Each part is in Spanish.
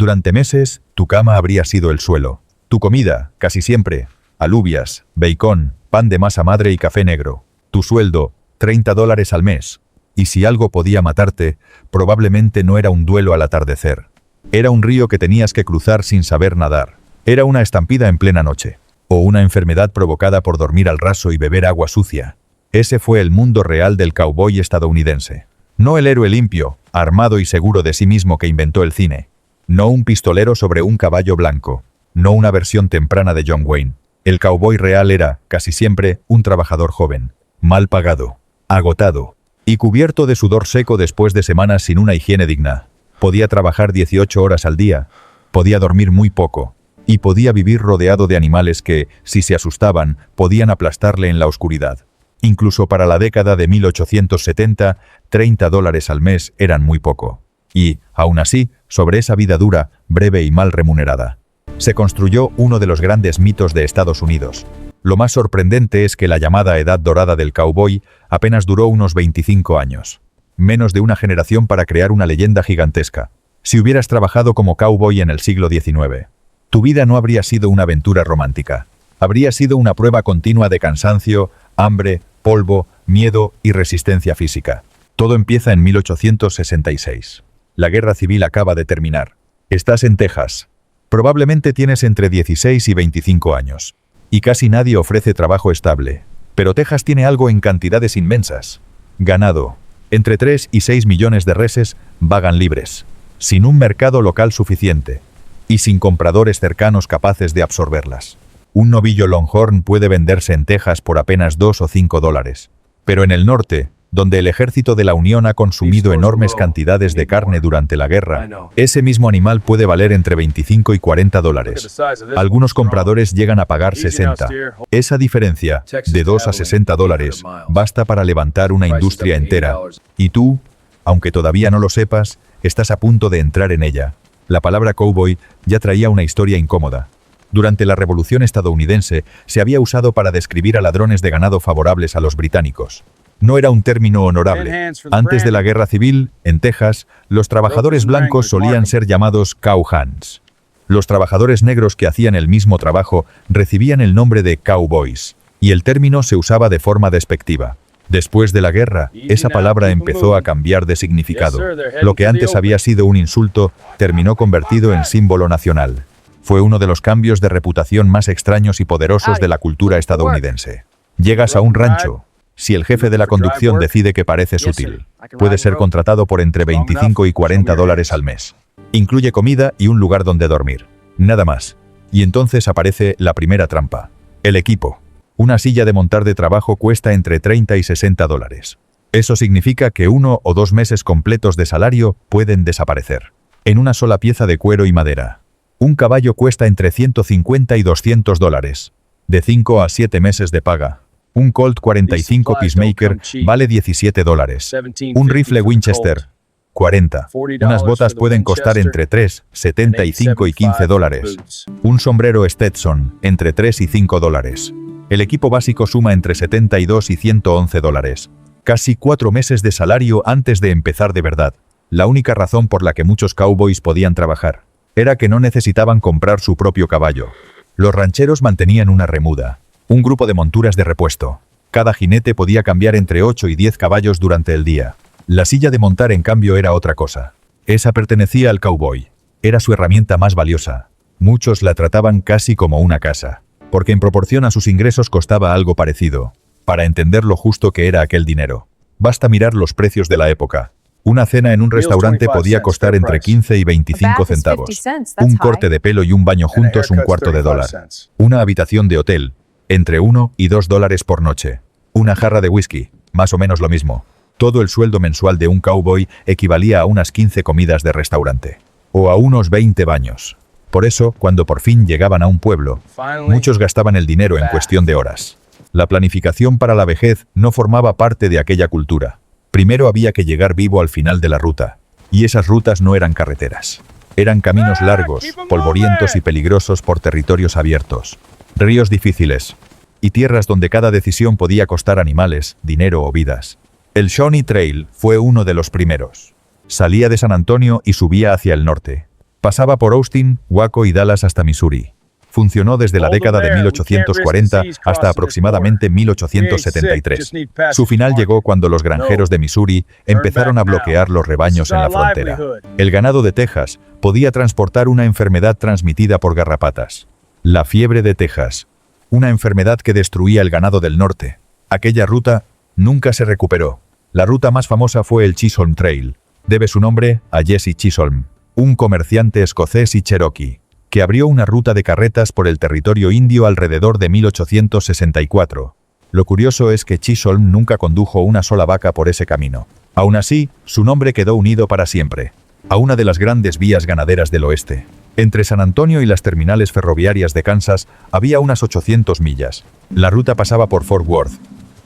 Durante meses, tu cama habría sido el suelo. Tu comida, casi siempre, alubias, bacon, pan de masa madre y café negro. Tu sueldo, $30 al mes. Y si algo podía matarte, probablemente no era un duelo al atardecer. Era un río que tenías que cruzar sin saber nadar. Era una estampida en plena noche. O una enfermedad provocada por dormir al raso y beber agua sucia. Ese fue el mundo real del cowboy estadounidense. No el héroe limpio, armado y seguro de sí mismo que inventó el cine. No un pistolero sobre un caballo blanco. No una versión temprana de John Wayne. El cowboy real era, casi siempre, un trabajador joven, mal pagado, agotado y cubierto de sudor seco después de semanas sin una higiene digna. Podía trabajar 18 horas al día, podía dormir muy poco, y podía vivir rodeado de animales que, si se asustaban, podían aplastarle en la oscuridad. Incluso para la década de 1870, $30 al mes eran muy poco. Y, aún así, sobre esa vida dura, breve y mal remunerada, se construyó uno de los grandes mitos de Estados Unidos. Lo más sorprendente es que la llamada edad dorada del cowboy apenas duró unos 25 años. Menos de una generación para crear una leyenda gigantesca. Si hubieras trabajado como cowboy en el siglo XIX, tu vida no habría sido una aventura romántica. Habría sido una prueba continua de cansancio, hambre, polvo, miedo y resistencia física. Todo empieza en 1866. La guerra civil acaba de terminar. Estás en Texas. Probablemente tienes entre 16 y 25 años. Y casi nadie ofrece trabajo estable. Pero Texas tiene algo en cantidades inmensas. Ganado. Entre 3 y 6 millones de reses vagan libres, sin un mercado local suficiente, y sin compradores cercanos capaces de absorberlas. Un novillo Longhorn puede venderse en Texas por apenas $2 o $5. Pero en el norte, donde el ejército de la Unión ha consumido enormes cantidades de carne durante la guerra, ese mismo animal puede valer entre $25 y $40. Algunos compradores llegan a pagar $60. Esa diferencia, de $2 a $60, basta para levantar una industria entera. Y tú, aunque todavía no lo sepas, estás a punto de entrar en ella. La palabra cowboy ya traía una historia incómoda. Durante la Revolución estadounidense, se había usado para describir a ladrones de ganado favorables a los británicos. No era un término honorable. Antes de la Guerra Civil, en Texas, los trabajadores blancos solían ser llamados cowhands. Los trabajadores negros que hacían el mismo trabajo recibían el nombre de cowboys, y el término se usaba de forma despectiva. Después de la guerra, esa palabra empezó a cambiar de significado. Lo que antes había sido un insulto, terminó convertido en símbolo nacional. Fue uno de los cambios de reputación más extraños y poderosos de la cultura estadounidense. Llegas a un rancho. Si el jefe de la conducción decide que pareces útil, puede ser contratado por entre $25 y $40 al mes. Incluye comida y un lugar donde dormir. Nada más. Y entonces aparece la primera trampa. El equipo. Una silla de montar de trabajo cuesta entre $30 y $60. Eso significa que 1 o 2 meses completos de salario pueden desaparecer. En una sola pieza de cuero y madera. Un caballo cuesta entre $150 y $200. De 5 a 7 meses de paga. Un Colt 45 Peacemaker vale $17. Un rifle Winchester, $40. Unas botas pueden costar entre $3, $75 y $15. Un sombrero Stetson, entre $3 y $5. El equipo básico suma entre $72 y $111. Casi 4 meses de salario antes de empezar de verdad. La única razón por la que muchos cowboys podían trabajar era que no necesitaban comprar su propio caballo. Los rancheros mantenían una remuda. Un grupo de monturas de repuesto. Cada jinete podía cambiar entre 8 y 10 caballos durante el día. La silla de montar, en cambio, era otra cosa. Esa pertenecía al cowboy. Era su herramienta más valiosa. Muchos la trataban casi como una casa, porque en proporción a sus ingresos costaba algo parecido. Para entender lo justo que era aquel dinero, basta mirar los precios de la época. Una cena en un restaurante podía costar entre 15 y 25 centavos. Un corte de pelo y un baño juntos, $0.25. Una habitación de hotel, entre $1 y $2 por noche. Una jarra de whisky, más o menos lo mismo. Todo el sueldo mensual de un cowboy equivalía a unas 15 comidas de restaurante. O a unos 20 baños. Por eso, cuando por fin llegaban a un pueblo, muchos gastaban el dinero en cuestión de horas. La planificación para la vejez no formaba parte de aquella cultura. Primero había que llegar vivo al final de la ruta. Y esas rutas no eran carreteras. Eran caminos largos, polvorientos y peligrosos por territorios abiertos. Ríos difíciles. Y tierras donde cada decisión podía costar animales, dinero o vidas. El Shawnee Trail fue uno de los primeros. Salía de San Antonio y subía hacia el norte. Pasaba por Austin, Waco y Dallas hasta Missouri. Funcionó desde la década de 1840 hasta aproximadamente 1873. Su final llegó cuando los granjeros de Missouri empezaron a bloquear los rebaños en la frontera. El ganado de Texas podía transportar una enfermedad transmitida por garrapatas. La fiebre de Texas. Una enfermedad que destruía el ganado del norte. Aquella ruta nunca se recuperó. La ruta más famosa fue el Chisholm Trail. Debe su nombre a Jesse Chisholm, un comerciante escocés y cherokee, que abrió una ruta de carretas por el territorio indio alrededor de 1864. Lo curioso es que Chisholm nunca condujo una sola vaca por ese camino. Aún así, su nombre quedó unido para siempre a una de las grandes vías ganaderas del oeste. Entre San Antonio y las terminales ferroviarias de Kansas había unas 800 millas. La ruta pasaba por Fort Worth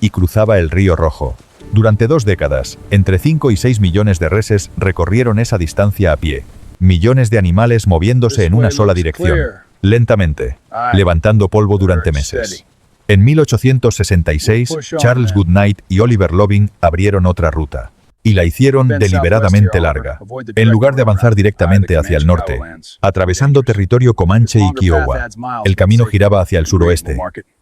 y cruzaba el Río Rojo. Durante 2 décadas, entre 5 y 6 millones de reses recorrieron esa distancia a pie. Millones de animales moviéndose en una sola dirección, lentamente, levantando polvo durante meses. En 1866, Charles Goodnight y Oliver Loving abrieron otra ruta, y la hicieron deliberadamente larga. En lugar de avanzar directamente hacia el norte, atravesando territorio Comanche y Kiowa, el camino giraba hacia el suroeste,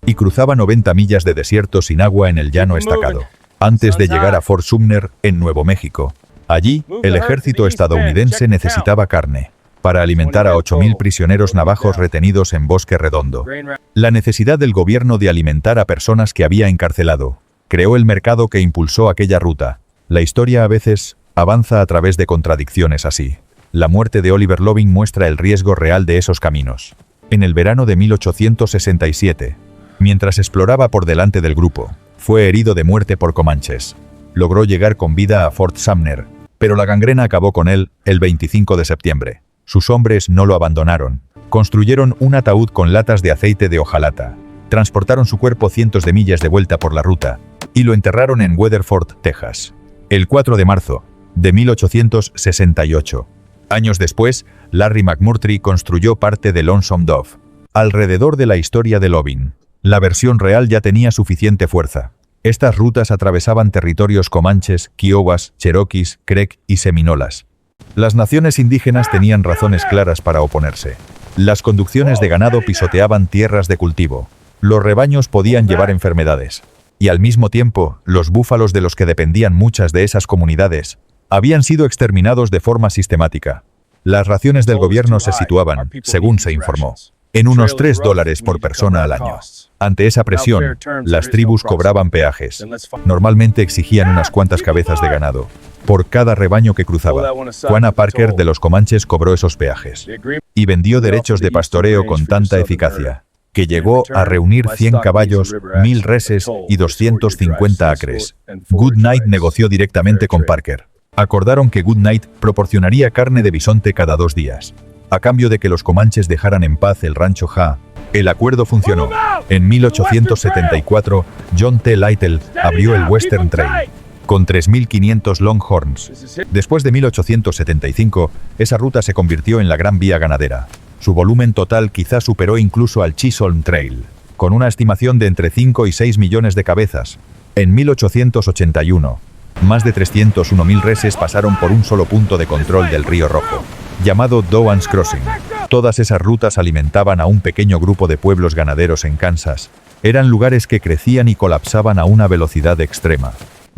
y cruzaba 90 millas de desierto sin agua en el llano estacado, antes de llegar a Fort Sumner, en Nuevo México. Allí, el ejército estadounidense necesitaba carne para alimentar a 8.000 prisioneros navajos retenidos en Bosque Redondo. La necesidad del gobierno de alimentar a personas que había encarcelado creó el mercado que impulsó aquella ruta. La historia a veces avanza a través de contradicciones así. La muerte de Oliver Loving muestra el riesgo real de esos caminos. En el verano de 1867, mientras exploraba por delante del grupo, fue herido de muerte por comanches. Logró llegar con vida a Fort Sumner, pero la gangrena acabó con él el 25 de septiembre. Sus hombres no lo abandonaron. Construyeron un ataúd con latas de aceite de hojalata. Transportaron su cuerpo cientos de millas de vuelta por la ruta y lo enterraron en Weatherford, Texas. El 4 de marzo de 1868. Años después, Larry McMurtry construyó parte de Lonesome Dove, alrededor de la historia de Loving. La versión real ya tenía suficiente fuerza. Estas rutas atravesaban territorios comanches, kiowas, cherokees, creek y seminolas. Las naciones indígenas tenían razones claras para oponerse. Las conducciones de ganado pisoteaban tierras de cultivo. Los rebaños podían llevar enfermedades. Y al mismo tiempo, los búfalos de los que dependían muchas de esas comunidades habían sido exterminados de forma sistemática. Las raciones del gobierno se situaban, según se informó, en unos $3 por persona al año. Ante esa presión, las tribus cobraban peajes. Normalmente exigían unas cuantas cabezas de ganado por cada rebaño que cruzaba. Juana Parker de los Comanches cobró esos peajes y vendió derechos de pastoreo con tanta eficacia que llegó a reunir 100 caballos, 1000 reses y 250 acres. Goodnight negoció directamente con Parker. Acordaron que Goodnight proporcionaría carne de bisonte cada 2 días, a cambio de que los comanches dejaran en paz el rancho Ja. El acuerdo funcionó. En 1874, John T. Lytle abrió el Western Trail, con 3.500 Longhorns. Después de 1875, esa ruta se convirtió en la Gran Vía Ganadera. Su volumen total quizá superó incluso al Chisholm Trail, con una estimación de entre 5 y 6 millones de cabezas. En 1881, más de 301.000 reses pasaron por un solo punto de control del Río Rojo, llamado Doan's Crossing. Todas esas rutas alimentaban a un pequeño grupo de pueblos ganaderos en Kansas. Eran lugares que crecían y colapsaban a una velocidad extrema.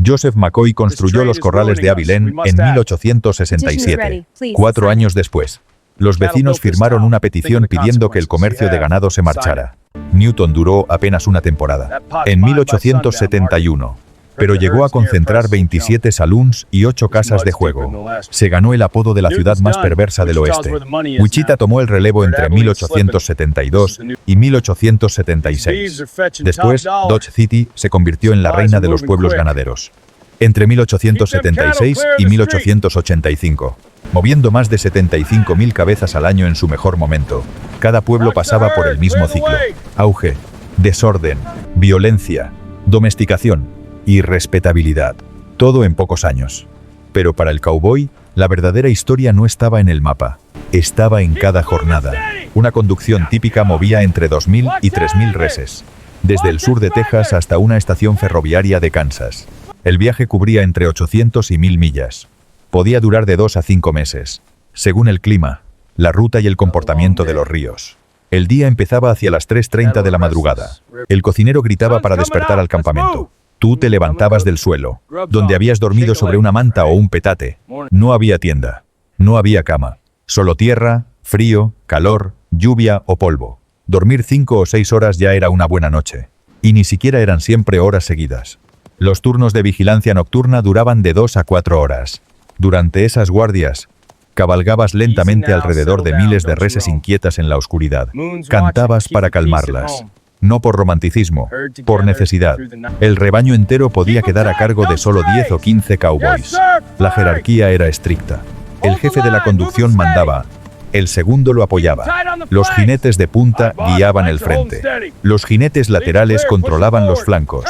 Joseph McCoy construyó los corrales de Abilene en 1867. 4 años después, los vecinos firmaron una petición pidiendo que el comercio de ganado se marchara. Newton duró apenas una temporada, en 1871, pero llegó a concentrar 27 saloons y 8 casas de juego. Se ganó el apodo de la ciudad más perversa del oeste. Wichita tomó el relevo entre 1872 y 1876. Después, Dodge City se convirtió en la reina de los pueblos ganaderos. Entre 1876 y 1885, moviendo más de 75.000 cabezas al año en su mejor momento, cada pueblo pasaba por el mismo ciclo: auge, desorden, violencia, domesticación y respetabilidad. Todo en pocos años. Pero para el cowboy, la verdadera historia no estaba en el mapa. Estaba en cada jornada. Una conducción típica movía entre 2.000 y 3.000 reses, desde el sur de Texas hasta una estación ferroviaria de Kansas. El viaje cubría entre 800 y 1.000 millas. Podía durar de 2 a 5 meses, según el clima. la ruta y el comportamiento de los ríos. El día empezaba hacia las 3:30 de la madrugada. El cocinero gritaba para despertar al campamento. Tú te levantabas del suelo, donde habías dormido sobre una manta o un petate. No había tienda, no había cama, solo tierra, frío, calor, lluvia o polvo. Dormir 5 o 6 horas ya era una buena noche. Y ni siquiera eran siempre horas seguidas. Los turnos de vigilancia nocturna duraban de 2 a 4 horas. Durante esas guardias, cabalgabas lentamente alrededor de miles de reses inquietas en la oscuridad. Cantabas para calmarlas. No por romanticismo, por necesidad. El rebaño entero podía quedar a cargo de solo 10 o 15 cowboys. La jerarquía era estricta. El jefe de la conducción mandaba. El segundo lo apoyaba. Los jinetes de punta guiaban el frente. Los jinetes laterales controlaban los flancos.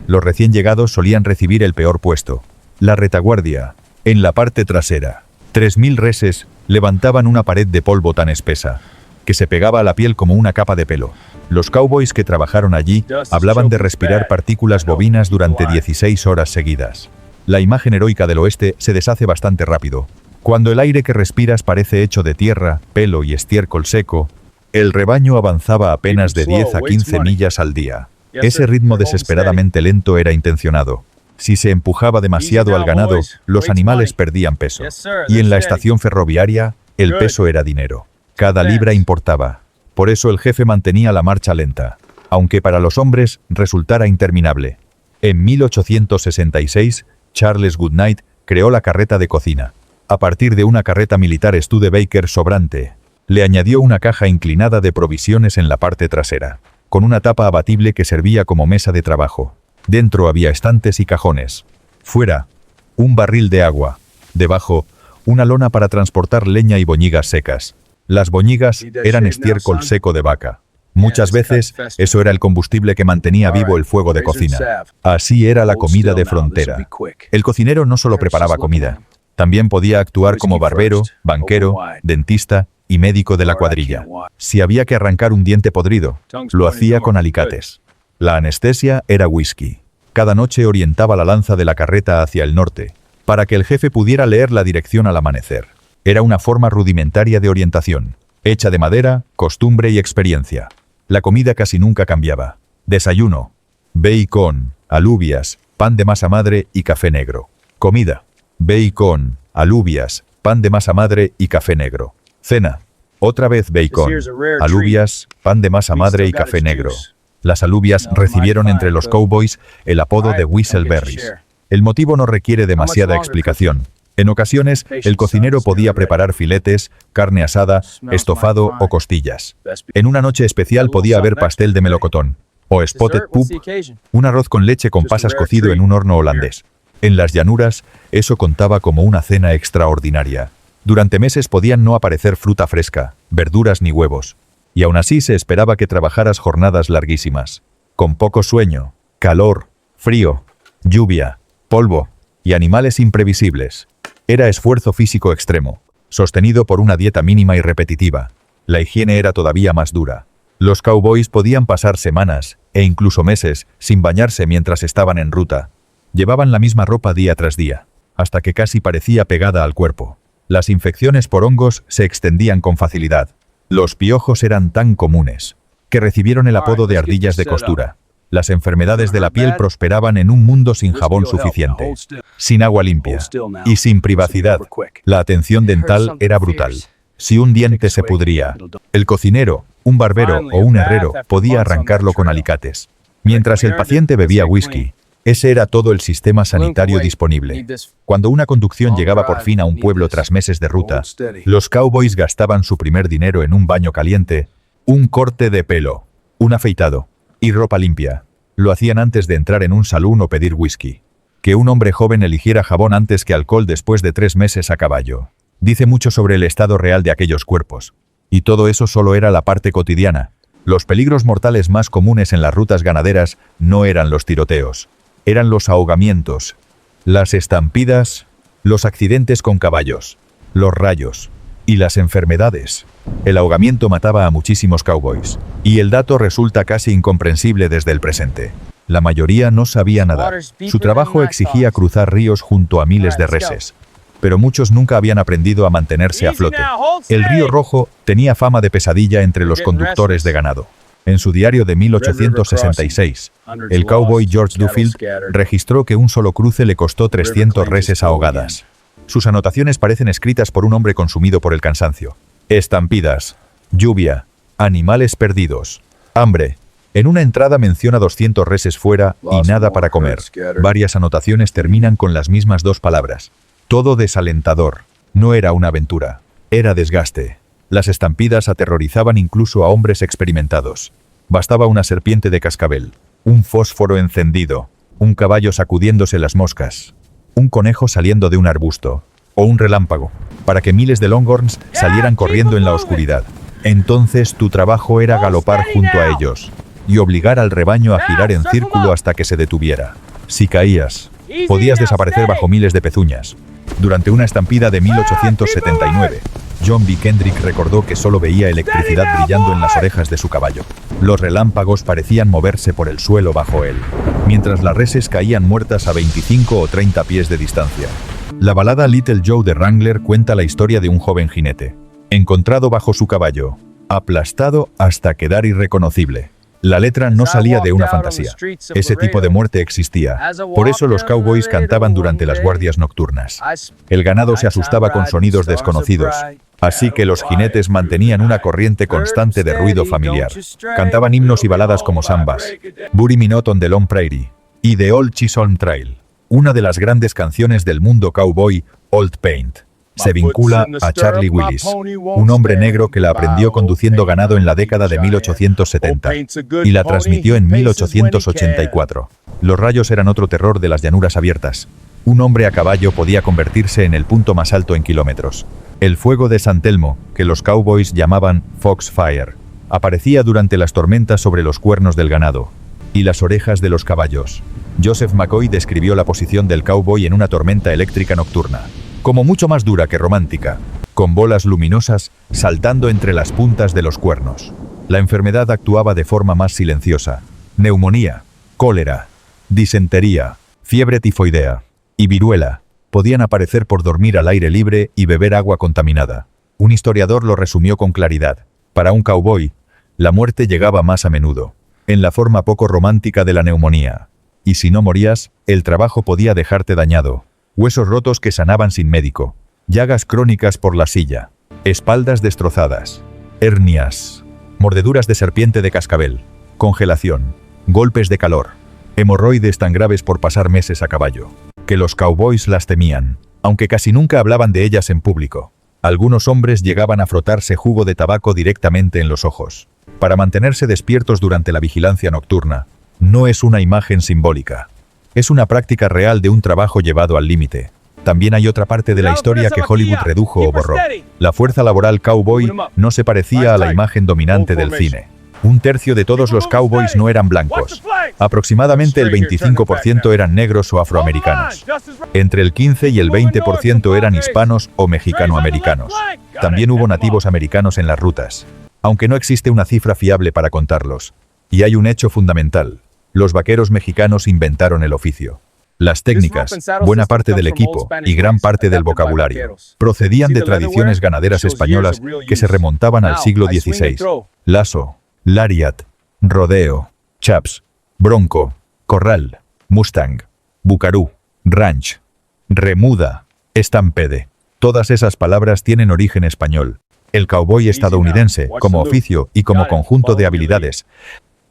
Los recién llegados solían recibir el peor puesto. La retaguardia, en la parte trasera. 3000 reses levantaban una pared de polvo tan espesa que se pegaba a la piel como una capa de pelo. Los cowboys que trabajaron allí hablaban de respirar partículas bovinas durante 16 horas seguidas. La imagen heroica del oeste se deshace bastante rápido. Cuando el aire que respiras parece hecho de tierra, pelo y estiércol seco, el rebaño avanzaba apenas de 10 a 15 millas al día. Ese ritmo desesperadamente lento era intencionado. Si se empujaba demasiado al ganado, los animales perdían peso. Y en la estación ferroviaria, el peso era dinero. Cada libra importaba. Por eso el jefe mantenía la marcha lenta, aunque para los hombres resultara interminable. En 1866, Charles Goodnight creó la carreta de cocina. A partir de una carreta militar Studebaker sobrante, le añadió una caja inclinada de provisiones en la parte trasera, con una tapa abatible que servía como mesa de trabajo. Dentro había estantes y cajones. Fuera, un barril de agua. Debajo, una lona para transportar leña y boñigas secas. Las boñigas eran estiércol seco de vaca. Muchas veces, eso era el combustible que mantenía vivo el fuego de cocina. Así era la comida de frontera. El cocinero no solo preparaba comida, también podía actuar como barbero, banquero, dentista y médico de la cuadrilla. Si había que arrancar un diente podrido, lo hacía con alicates. La anestesia era whisky. Cada noche orientaba la lanza de la carreta hacia el norte, para que el jefe pudiera leer la dirección al amanecer. Era una forma rudimentaria de orientación, hecha de madera, costumbre y experiencia. La comida casi nunca cambiaba. Desayuno: bacon, alubias, pan de masa madre y café negro. Comida: bacon, alubias, pan de masa madre y café negro. Cena: otra vez bacon, alubias, pan de masa madre y café negro. Las alubias recibieron entre los cowboys el apodo de Whistleberries. El motivo no requiere demasiada explicación. En ocasiones, el cocinero podía preparar filetes, carne asada, estofado o costillas. En una noche especial podía haber pastel de melocotón, o spotted poop, un arroz con leche con pasas cocido en un horno holandés. En las llanuras, eso contaba como una cena extraordinaria. Durante meses podían no aparecer fruta fresca, verduras ni huevos. Y aún así se esperaba que trabajaras jornadas larguísimas, con poco sueño, calor, frío, lluvia, polvo y animales imprevisibles. Era esfuerzo físico extremo, sostenido por una dieta mínima y repetitiva. La higiene era todavía más dura. Los cowboys podían pasar semanas, e incluso meses, sin bañarse mientras estaban en ruta. Llevaban la misma ropa día tras día, hasta que casi parecía pegada al cuerpo. Las infecciones por hongos se extendían con facilidad. Los piojos eran tan comunes, que recibieron el apodo de ardillas de costura. Las enfermedades de la piel prosperaban en un mundo sin jabón suficiente, sin agua limpia y sin privacidad. La atención dental era brutal. Si un diente se pudría, el cocinero, un barbero o un herrero podía arrancarlo con alicates. Mientras el paciente bebía whisky, ese era todo el sistema sanitario disponible. Cuando una conducción llegaba por fin a un pueblo tras meses de ruta, los cowboys gastaban su primer dinero en un baño caliente, un corte de pelo, un afeitado y ropa limpia. Lo hacían antes de entrar en un salón o pedir whisky. Que un hombre joven eligiera jabón antes que alcohol después de 3 meses a caballo dice mucho sobre el estado real de aquellos cuerpos. Y todo eso solo era la parte cotidiana. Los peligros mortales más comunes en las rutas ganaderas no eran los tiroteos. Eran los ahogamientos, las estampidas, los accidentes con caballos, los rayos y las enfermedades. El ahogamiento mataba a muchísimos cowboys, y el dato resulta casi incomprensible desde el presente. La mayoría no sabía nadar. Su trabajo exigía cruzar ríos junto a miles de reses. pero muchos nunca habían aprendido a mantenerse a flote. El Río Rojo tenía fama de pesadilla entre los conductores de ganado. En su diario de 1866, el cowboy George Duffield registró que un solo cruce le costó 300 reses ahogadas. Sus anotaciones parecen escritas por un hombre consumido por el cansancio. Estampidas, lluvia, animales perdidos, hambre. En una entrada menciona 200 reses fuera y nada para comer. Varias anotaciones terminan con las mismas dos palabras. Todo desalentador. No era una aventura, era desgaste. Las estampidas aterrorizaban incluso a hombres experimentados. Bastaba una serpiente de cascabel, un fósforo encendido, un caballo sacudiéndose las moscas, un conejo saliendo de un arbusto, o un relámpago, para que miles de longhorns salieran corriendo en la oscuridad. Entonces tu trabajo era galopar junto a ellos y obligar al rebaño a girar en círculo hasta que se detuviera. Si caías, podías desaparecer bajo miles de pezuñas. Durante una estampida de 1879, John B. Kendrick recordó que solo veía electricidad brillando en las orejas de su caballo. Los relámpagos parecían moverse por el suelo bajo él, mientras las reses caían muertas a 25 o 30 pies de distancia. La balada Little Joe de Wrangler cuenta la historia de un joven jinete, encontrado bajo su caballo, aplastado hasta quedar irreconocible. La letra no salía de una fantasía. Ese tipo de muerte existía. Por eso los cowboys cantaban durante las guardias nocturnas. El ganado se asustaba con sonidos desconocidos, así que los jinetes mantenían una corriente constante de ruido familiar. Cantaban himnos y baladas como Sambas, Bury Me Not on the Long Prairie y The Old Chisholm Trail, una de las grandes canciones del mundo cowboy, Old Paint. Se vincula a Charlie Willis, un hombre negro que la aprendió conduciendo ganado en la década de 1870 y la transmitió en 1884. Los rayos eran otro terror de las llanuras abiertas. Un hombre a caballo podía convertirse en el punto más alto en kilómetros. El fuego de San Telmo, que los cowboys llamaban Foxfire, aparecía durante las tormentas sobre los cuernos del ganado y las orejas de los caballos. Joseph McCoy describió la posición del cowboy en una tormenta eléctrica nocturna como mucho más dura que romántica, con bolas luminosas saltando entre las puntas de los cuernos. La enfermedad actuaba de forma más silenciosa. Neumonía, cólera, disentería, fiebre tifoidea y viruela podían aparecer por dormir al aire libre y beber agua contaminada. Un historiador lo resumió con claridad. Para un cowboy, la muerte llegaba más a menudo, en la forma poco romántica de la neumonía. Y si no morías, el trabajo podía dejarte dañado. Huesos rotos que sanaban sin médico, llagas crónicas por la silla, espaldas destrozadas, hernias, mordeduras de serpiente de cascabel, congelación, golpes de calor, hemorroides tan graves por pasar meses a caballo, que los cowboys las temían, aunque casi nunca hablaban de ellas en público. Algunos hombres llegaban a frotarse jugo de tabaco directamente en los ojos, para mantenerse despiertos durante la vigilancia nocturna. No es una imagen simbólica. Es una práctica real de un trabajo llevado al límite. También hay otra parte de la historia que Hollywood redujo o borró. La fuerza laboral cowboy no se parecía a la imagen dominante del cine. Un tercio de todos los cowboys no eran blancos. Aproximadamente el 25% eran negros o afroamericanos. Entre el 15 y el 20% eran hispanos o mexicanoamericanos. También hubo nativos americanos en las rutas, aunque no existe una cifra fiable para contarlos. Y hay un hecho fundamental. Los vaqueros mexicanos inventaron el oficio. Las técnicas, buena parte del equipo y gran parte del vocabulario procedían de tradiciones ganaderas españolas que se remontaban al siglo XVI. Lazo, lariat, rodeo, chaps, bronco, corral, mustang, bucarú, ranch, remuda, estampede. Todas esas palabras tienen origen español. El cowboy estadounidense, como oficio y como conjunto de habilidades,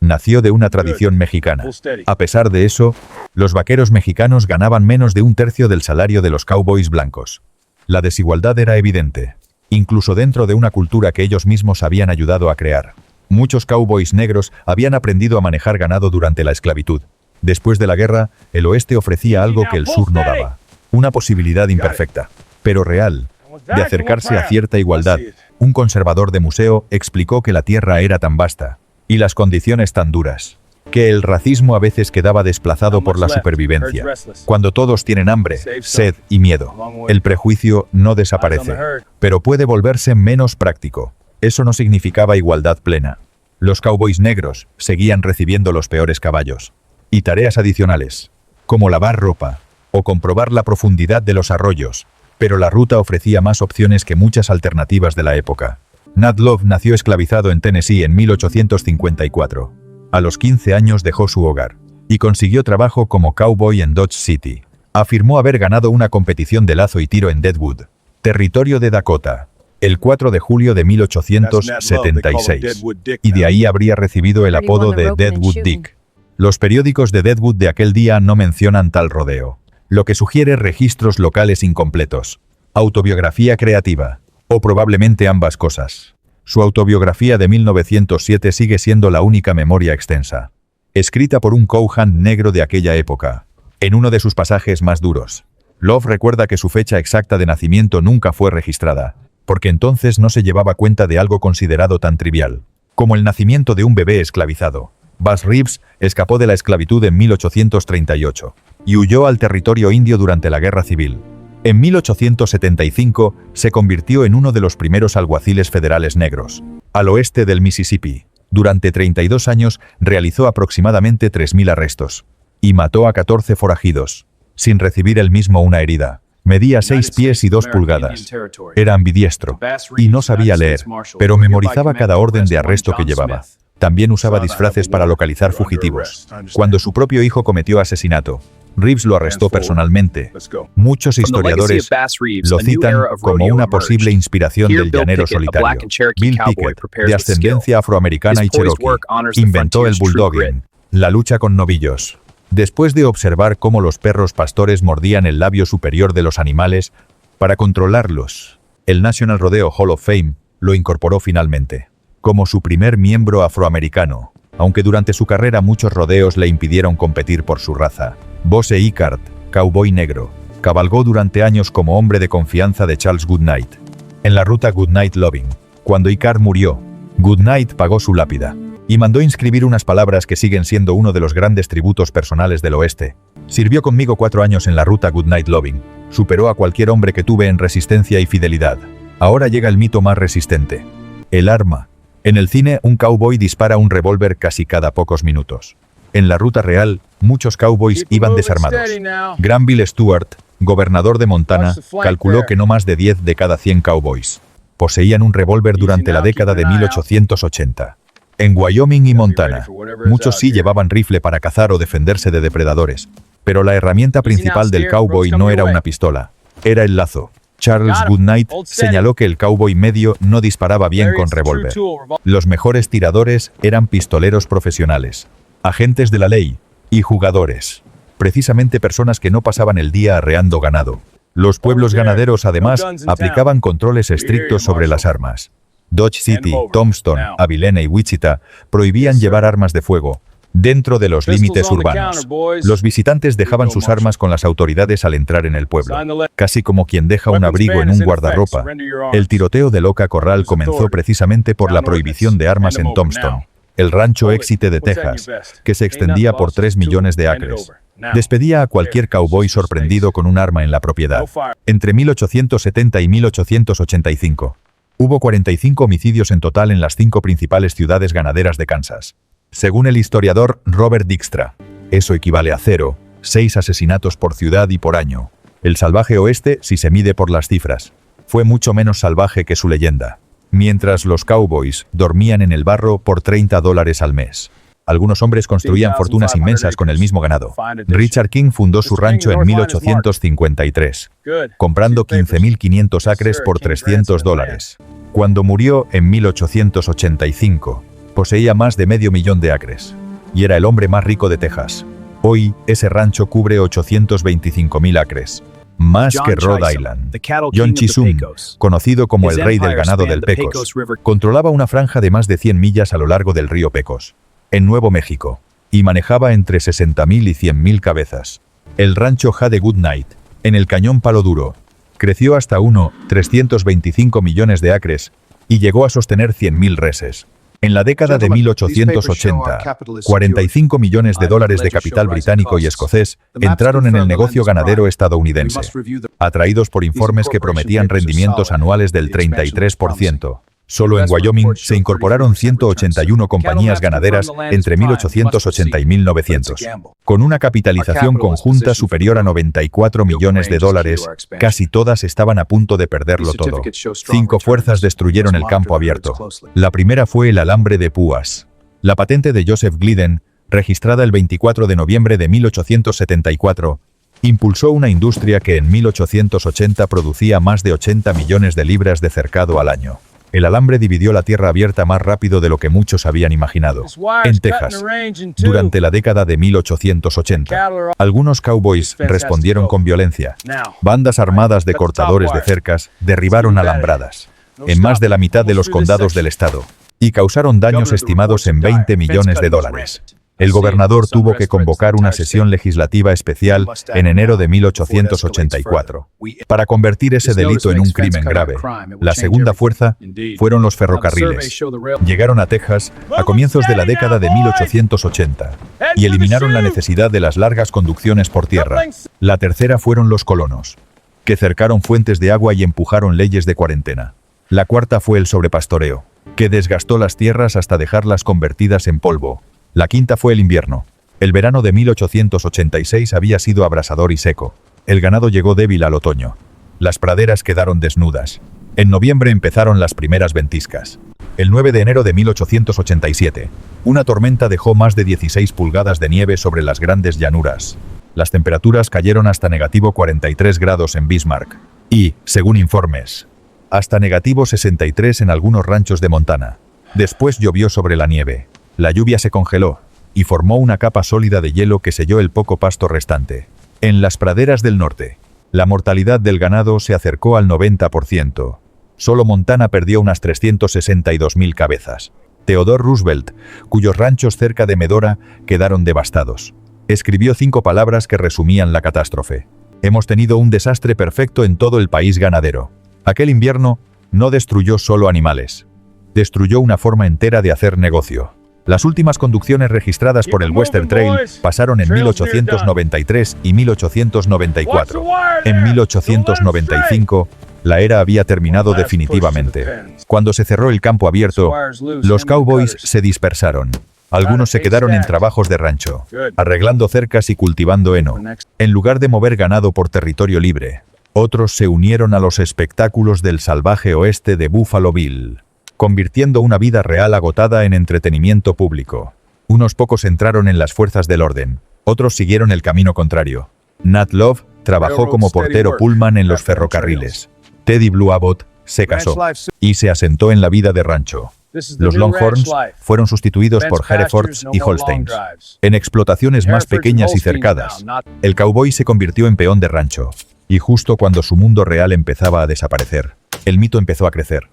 nació de una tradición mexicana. A pesar de eso, los vaqueros mexicanos ganaban menos de un tercio del salario de los cowboys blancos. La desigualdad era evidente, incluso dentro de una cultura que ellos mismos habían ayudado a crear. Muchos cowboys negros habían aprendido a manejar ganado durante la esclavitud. Después de la guerra, el oeste ofrecía algo que el sur no daba. Una posibilidad imperfecta, pero real, de acercarse a cierta igualdad. Un conservador de museo explicó que la tierra era tan vasta y las condiciones tan duras, que el racismo a veces quedaba desplazado por la supervivencia. Cuando todos tienen hambre, sed y miedo, el prejuicio no desaparece, pero puede volverse menos práctico. Eso no significaba igualdad plena. Los cowboys negros seguían recibiendo los peores caballos. Y tareas adicionales, como lavar ropa o comprobar la profundidad de los arroyos, Pero la ruta ofrecía más opciones que muchas alternativas de la época. Nat Love nació esclavizado en Tennessee en 1854. A los 15 años dejó su hogar y consiguió trabajo como cowboy en Dodge City. Afirmó haber ganado una competición de lazo y tiro en Deadwood, territorio de Dakota, el 4 de julio de 1876, y de ahí habría recibido el apodo de Deadwood Dick. Los periódicos de Deadwood de aquel día no mencionan tal rodeo, lo que sugiere registros locales incompletos, autobiografía creativa, o probablemente ambas cosas. Su autobiografía de 1907 sigue siendo la única memoria extensa, escrita por un cowhand negro de aquella época. En uno de sus pasajes más duros, Love recuerda que su fecha exacta de nacimiento nunca fue registrada, porque entonces no se llevaba cuenta de algo considerado tan trivial como el nacimiento de un bebé esclavizado. Bass Reeves escapó de la esclavitud en 1838 y huyó al territorio indio durante la Guerra Civil. En 1875 se convirtió en uno de los primeros alguaciles federales negros, al oeste del Mississippi. Durante 32 años realizó aproximadamente 3.000 arrestos y mató a 14 forajidos, sin recibir él mismo una herida. Medía 6 pies y 2 pulgadas. Era ambidiestro y no sabía leer, pero memorizaba cada orden de arresto que llevaba. También usaba disfraces para localizar fugitivos. Cuando su propio hijo cometió asesinato, Reeves lo arrestó personalmente. Muchos historiadores lo citan como una posible inspiración del llanero solitario. Bill Pickett, de ascendencia afroamericana y cherokee, inventó el bulldogging, la lucha con novillos. Después de observar cómo los perros pastores mordían el labio superior de los animales para controlarlos, el National Rodeo Hall of Fame lo incorporó finalmente como su primer miembro afroamericano, aunque durante su carrera muchos rodeos le impidieron competir por su raza. Bosse Icard, cowboy negro, cabalgó durante años como hombre de confianza de Charles Goodnight en la ruta Goodnight Loving. Cuando Icard murió, Goodnight pagó su lápida y mandó inscribir unas palabras que siguen siendo uno de los grandes tributos personales del oeste. Sirvió conmigo 4 años en la ruta Goodnight Loving. Superó a cualquier hombre que tuve en resistencia y fidelidad. Ahora llega el mito más resistente: el arma. En el cine, un cowboy dispara un revólver casi cada pocos minutos. En la ruta real, muchos cowboys iban desarmados. Granville Stewart, gobernador de Montana, calculó que no más de 10 de cada 100 cowboys poseían un revólver durante la década de 1880. En Wyoming y Montana, muchos sí llevaban rifle para cazar o defenderse de depredadores, pero la herramienta principal del cowboy no era una pistola, era el lazo. Charles Goodnight señaló que el cowboy medio no disparaba bien con revólver. Los mejores tiradores eran pistoleros profesionales, agentes de la ley y jugadores, precisamente personas que no pasaban el día arreando ganado. Los pueblos ganaderos además aplicaban controles estrictos sobre las armas. Dodge City, Tombstone, Abilene y Wichita prohibían llevar armas de fuego dentro de los límites urbanos. Los visitantes dejaban sus armas con las autoridades al entrar en el pueblo, casi como quien deja un abrigo en un guardarropa. El tiroteo de Loca Corral comenzó precisamente por la prohibición de armas en Tombstone, el rancho éxite de Texas, que se extendía por 3 millones de acres. Despedía a cualquier cowboy sorprendido con un arma en la propiedad. Entre 1870 y 1885, hubo 45 homicidios en total en las 5 principales ciudades ganaderas de Kansas. Según el historiador Robert Dykstra, eso equivale a 0,6 asesinatos por ciudad y por año. El salvaje oeste, si se mide por las cifras, fue mucho menos salvaje que su leyenda. Mientras los cowboys dormían en el barro por $30 al mes. Algunos hombres construían fortunas inmensas con el mismo ganado. Richard King fundó su rancho en 1853, comprando 15.500 acres por $300. Cuando murió en 1885, poseía más de 500.000 de acres, y era el hombre más rico de Texas. Hoy, ese rancho cubre 825.000 acres, más que Rhode Island. John Chisholm, conocido como el rey del ganado del Pecos, controlaba una franja de más de 100 millas a lo largo del río Pecos, en Nuevo México, y manejaba entre 60.000 y 100.000 cabezas. El rancho Jade Goodnight, en el cañón Palo Duro, creció hasta 325 millones de acres y llegó a sostener 100.000 reses. En la década de 1880, 45 millones de dólares de capital británico y escocés entraron en el negocio ganadero estadounidense, atraídos por informes que prometían rendimientos anuales del 33%. Solo en Wyoming se incorporaron 181 compañías ganaderas entre 1880 y 1900. Con una capitalización conjunta superior a 94 millones de dólares, casi todas estaban a punto de perderlo todo. 5 fuerzas destruyeron el campo abierto. La primera fue el alambre de púas. La patente de Joseph Glidden, registrada el 24 de noviembre de 1874, impulsó una industria que en 1880 producía más de 80 millones de libras de cercado al año. El alambre dividió la tierra abierta más rápido de lo que muchos habían imaginado. En Texas, durante la década de 1880, algunos cowboys respondieron con violencia. Bandas armadas de cortadores de cercas derribaron alambradas en más de la mitad de los condados del estado y causaron daños estimados en 20 millones de dólares. El gobernador tuvo que convocar una sesión legislativa especial en enero de 1884 para convertir ese delito en un crimen grave. La segunda fuerza fueron los ferrocarriles. Llegaron a Texas a comienzos de la década de 1880 y eliminaron la necesidad de las largas conducciones por tierra. La tercera fueron los colonos, que cercaron fuentes de agua y empujaron leyes de cuarentena. La cuarta fue el sobrepastoreo, que desgastó las tierras hasta dejarlas convertidas en polvo. La quinta fue el invierno. El verano de 1886 había sido abrasador y seco. El ganado llegó débil al otoño. Las praderas quedaron desnudas. En noviembre empezaron las primeras ventiscas. El 9 de enero de 1887, una tormenta dejó más de 16 pulgadas de nieve sobre las grandes llanuras. Las temperaturas cayeron hasta negativo 43 grados en Bismarck. Y, según informes, hasta negativo 63 en algunos ranchos de Montana. Después llovió sobre la nieve. La lluvia se congeló y formó una capa sólida de hielo que selló el poco pasto restante. En las praderas del norte, la mortalidad del ganado se acercó al 90%. Solo Montana perdió unas 362.000 cabezas. Theodore Roosevelt, cuyos ranchos cerca de Medora quedaron devastados, escribió 5 palabras que resumían la catástrofe. Hemos tenido un desastre perfecto en todo el país ganadero. Aquel invierno no destruyó solo animales. Destruyó una forma entera de hacer negocio. Las últimas conducciones registradas por el Western Trail pasaron en 1893 y 1894. En 1895, la era había terminado definitivamente. Cuando se cerró el campo abierto, los cowboys se dispersaron. Algunos se quedaron en trabajos de rancho, arreglando cercas y cultivando heno, en lugar de mover ganado por territorio libre. Otros se unieron a los espectáculos del salvaje oeste de Buffalo Bill, convirtiendo una vida real agotada en entretenimiento público. Unos pocos entraron en las fuerzas del orden, otros siguieron el camino contrario. Nat Love trabajó como portero Pullman en los ferrocarriles. Teddy Blue Abbott se casó y se asentó en la vida de rancho. Los Longhorns fueron sustituidos por Herefords y Holsteins, en explotaciones más pequeñas y cercadas. El cowboy se convirtió en peón de rancho, y justo cuando su mundo real empezaba a desaparecer, el mito empezó a crecer.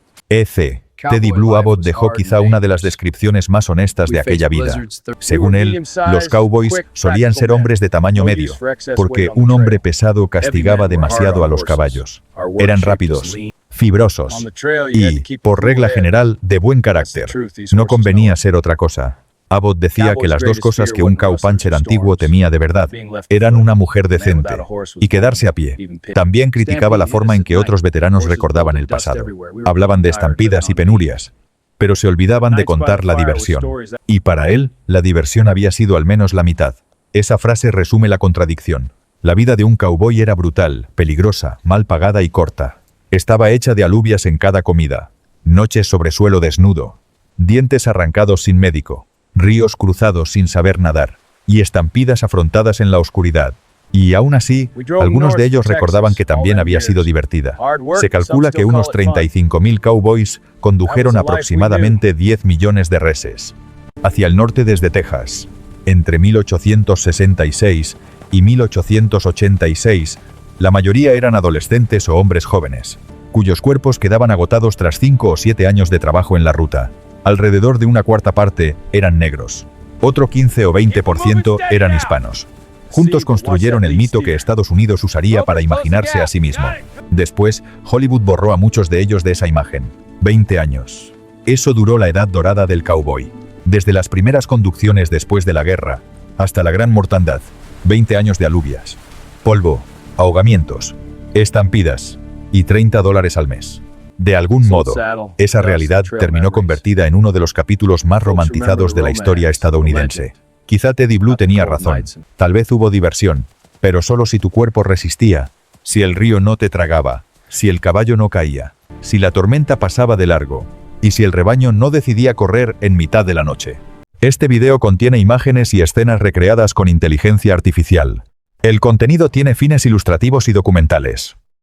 Teddy Blue Abbott dejó quizá una de las descripciones más honestas de aquella vida. Según él, los cowboys solían ser hombres de tamaño medio, porque un hombre pesado castigaba demasiado a los caballos. Eran rápidos, fibrosos y, por regla general, de buen carácter. No convenía ser otra cosa. Abbott decía que las dos cosas que un cowpuncher antiguo temía de verdad eran una mujer decente y quedarse a pie. También criticaba la forma en que otros veteranos recordaban el pasado. Hablaban de estampidas y penurias, pero se olvidaban de contar la diversión. Y para él, la diversión había sido al menos la mitad. Esa frase resume la contradicción. La vida de un cowboy era brutal, peligrosa, mal pagada y corta. Estaba hecha de alubias en cada comida, noches sobre suelo desnudo, dientes arrancados sin médico, ríos cruzados sin saber nadar, y estampidas afrontadas en la oscuridad. Y aún así, algunos de ellos recordaban que también había sido divertida. Se calcula que unos 35.000 cowboys condujeron aproximadamente 10 millones de reses hacia el norte desde Texas. Entre 1866 y 1886, la mayoría eran adolescentes o hombres jóvenes, cuyos cuerpos quedaban agotados tras 5 o 7 años de trabajo en la ruta. Alrededor de una cuarta parte eran negros. Otro 15 o 20% eran hispanos. Juntos construyeron el mito que Estados Unidos usaría para imaginarse a sí mismo. Después, Hollywood borró a muchos de ellos de esa imagen. 20 años. Eso duró la edad dorada del cowboy. Desde las primeras conducciones después de la guerra, hasta la gran mortandad. 20 años de alubias, polvo, ahogamientos, estampidas y $30 al mes. De algún modo, esa realidad terminó convertida en uno de los capítulos más romantizados de la historia estadounidense. Quizá Teddy Blue tenía razón. Tal vez hubo diversión, pero solo si tu cuerpo resistía, si el río no te tragaba, si el caballo no caía, si la tormenta pasaba de largo, y si el rebaño no decidía correr en mitad de la noche. Este video contiene imágenes y escenas recreadas con inteligencia artificial. El contenido tiene fines ilustrativos y documentales.